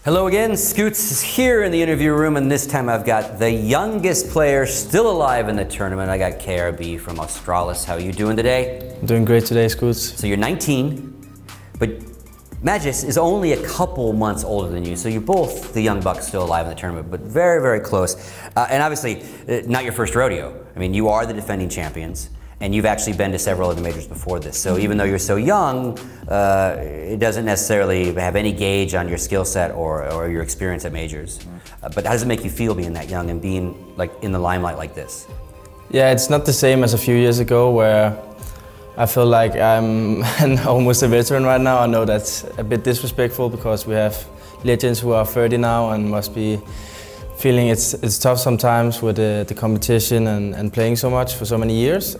Hello again, Scoots is here in the interview room, and this time I've got the youngest player still alive in the tournament. I got Kjaerbye from Astralis. How are you doing today? I'm doing great today, Scoots. So you're 19, but Magis is only a couple months older than you, so you're both the young bucks still alive in the tournament, but very, very close. And obviously, not your first rodeo. I mean, you are the defending champions, and you've actually been to several of the majors before this. So even though you're so young, it doesn't necessarily have any gauge on your skill set or your experience at majors. But how does it make you feel being that young and being like in the limelight like this? Yeah, it's not the same as a few years ago where I feel like I'm almost a veteran right now. I know that's a bit disrespectful because we have legends who are 30 now and must be feeling it's tough sometimes with the competition and playing so much for so many years.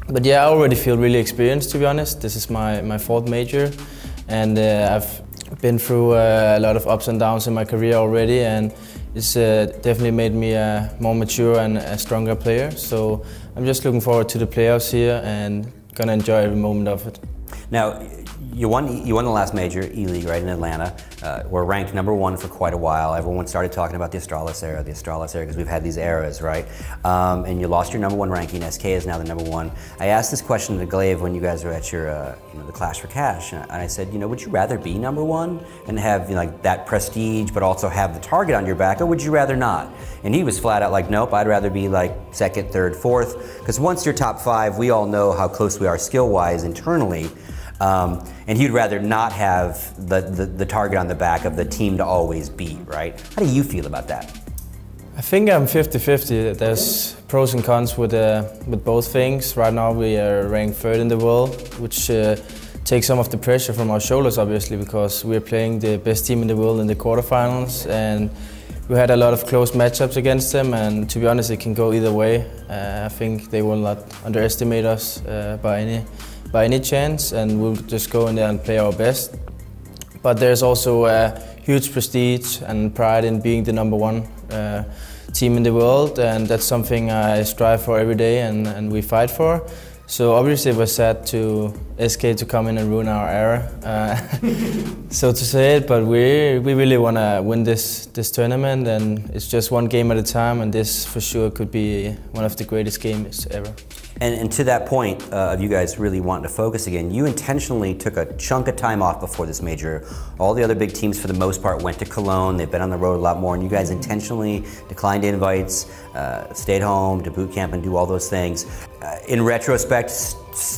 But yeah, I already feel really experienced, to be honest. This is my fourth major, and I've been through a lot of ups and downs in my career already, and it's definitely made me a more mature and a stronger player. So I'm just looking forward to the playoffs here and gonna enjoy every moment of it. Now, you won the last major, E-League, right, in Atlanta. We're ranked #1 for quite a while. Everyone started talking about the Astralis era, because we've had these eras, right? And you lost your #1 ranking. SK is now the #1. I asked this question to Glaive when you guys were at your, the Clash for Cash, and I said, would you rather be #1 and have like that prestige, but also have the target on your back, or would you rather not? And he was flat out like, nope, I'd rather be like 2nd, 3rd, 4th, because once you're top 5, we all know how close we are skill-wise internally. And he'd rather not have the target on the back of the team to always beat, right? How do you feel about that? I think I'm 50-50. There's pros and cons with both things. Right now we are ranked 3rd in the world, which takes some of the pressure from our shoulders, obviously, because we're playing the best team in the world in the quarterfinals, and we had a lot of close matchups against them, and to be honest, it can go either way. I think they will not underestimate us by any chance, and we'll just go in there and play our best. But there's also a huge prestige and pride in being the #1 team in the world, and that's something I strive for every day and we fight for. So obviously it was sad to SK to come in and ruin our era, so to say it, but we really want to win this tournament, and it's just one game at a time, and this for sure could be one of the greatest games ever. And to that point of you guys really wanting to focus again, you intentionally took a chunk of time off before this major. All the other big teams, for the most part, went to Cologne. They've been on the road a lot more, and you guys intentionally declined invites, stayed home to boot camp and do all those things. In retrospect,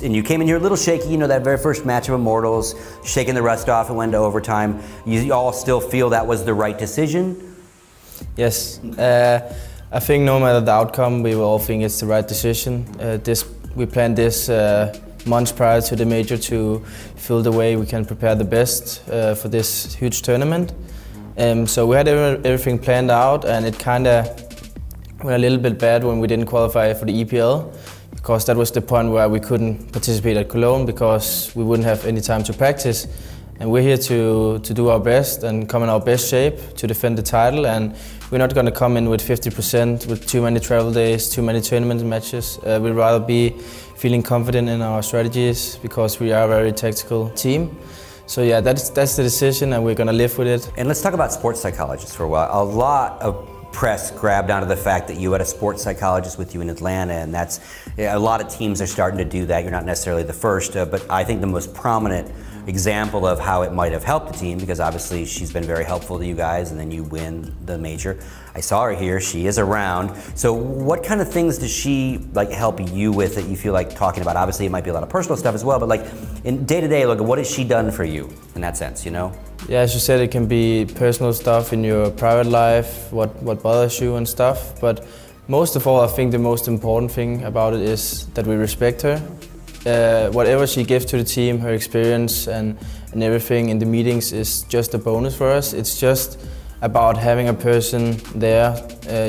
and you came in here a little shaky, that very first match of Immortals, shaking the rust off and went to overtime. You all still feel that was the right decision? Yes. I think no matter the outcome, we will all think it's the right decision. We planned this months prior to the major to feel the way we can prepare the best for this huge tournament. So we had everything planned out, and it kind of went a little bit bad when we didn't qualify for the EPL, because that was the point where we couldn't participate at Cologne because we wouldn't have any time to practice. And we're here to do our best and come in our best shape to defend the title, and we're not going to come in with 50% with too many travel days, too many tournament matches. We'd rather be feeling confident in our strategies because we are a very tactical team. So yeah, that's the decision, and we're going to live with it. And let's talk about sports psychologists for a while. A lot of press grabbed onto the fact that you had a sports psychologist with you in Atlanta, and that's a lot of teams are starting to do that. You're not necessarily the first, but I think the most prominent example of how it might have helped the team, because obviously she's been very helpful to you guys, and then you win the major. I saw her here, she is around. So what kind of things does she help you with that you feel like talking about? Obviously it might be a lot of personal stuff as well, but in day-to-day, what has she done for you in that sense, Yeah, as you said, it can be personal stuff in your private life, what bothers you and stuff, but most of all, I think the most important thing about it is that we respect her. Whatever she gives to the team, her experience and everything in the meetings is just a bonus for us. It's just about having a person there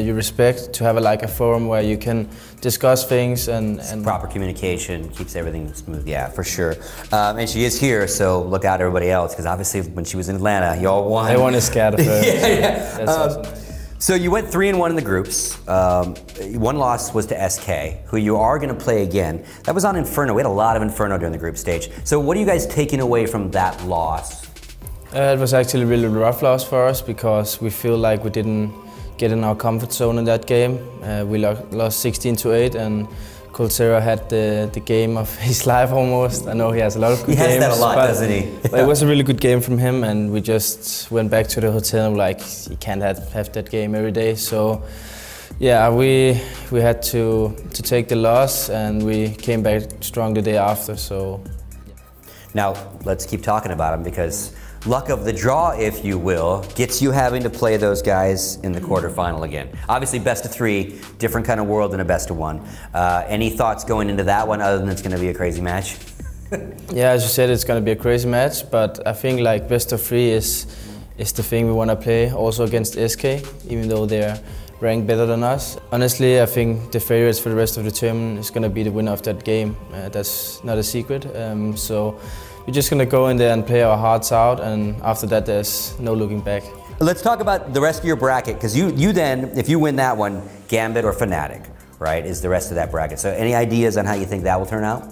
you respect, to have a forum where you can discuss things and proper communication keeps everything smooth. Yeah, for sure. And she is here, so look out everybody else, because obviously when she was in Atlanta, y'all won. Everyone is scared of her. Yeah. That's awesome. So you went 3-1 in the groups. One loss was to SK, who you are going to play again. That was on Inferno. We had a lot of Inferno during the group stage. So what are you guys taking away from that loss? It was actually a really rough loss for us because we feel like we didn't get in our comfort zone in that game. We lost 16-8 and Colsera had the game of his life almost. I know he has a lot of good games. He has that a lot, doesn't he? But it was a really good game from him, and we just went back to the hotel like, you can't have that game every day. So yeah, we had to take the loss, and we came back strong the day after. So now let's keep talking about him, because luck of the draw, if you will, gets you having to play those guys in the quarterfinal again. Obviously, best of three, different kind of world than a best of one. Any thoughts going into that one other than it's going to be a crazy match? Yeah, as you said, it's going to be a crazy match, but I think like best of three is the thing we want to play also against SK, even though they're ranked better than us. Honestly, I think the favorites for the rest of the tournament is going to be the winner of that game. That's not a secret. So we're just going to go in there and play our hearts out, and after that there's no looking back. Let's talk about the rest of your bracket, because you then, if you win that one, Gambit or Fnatic, right, is the rest of that bracket. So any ideas on how you think that will turn out?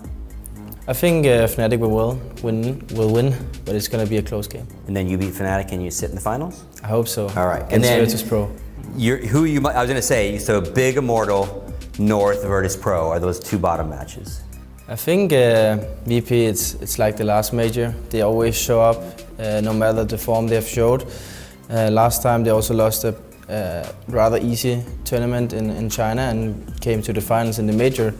I think Fnatic will win, but it's going to be a close game. And then you beat Fnatic and you sit in the finals? I hope so. All right. And then Virtus Pro. I was going to say, so Big Immortal, North, Virtus Pro, are those two bottom matches? I think VP, it's like the last major. They always show up, no matter the form they have showed. Last time they also lost a rather easy tournament in China and came to the finals in the major.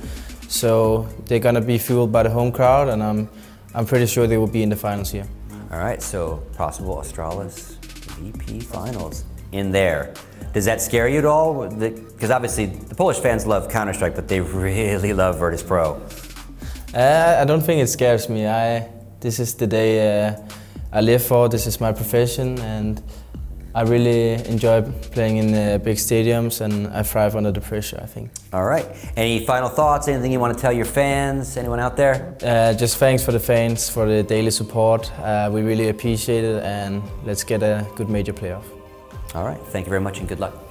So they're gonna be fueled by the home crowd, and I'm pretty sure they will be in the finals here. All right, so possible Astralis VP finals in there. Does that scare you at all? Because obviously the Polish fans love Counter-Strike, but they really love Virtus Pro. I don't think it scares me. This is the day I live for. This is my profession, and I really enjoy playing in big stadiums, and I thrive under the pressure, I think. All right. Any final thoughts? Anything you want to tell your fans? Anyone out there? Just thanks for the fans, for the daily support. We really appreciate it, and let's get a good major playoff. All right. Thank you very much, and good luck.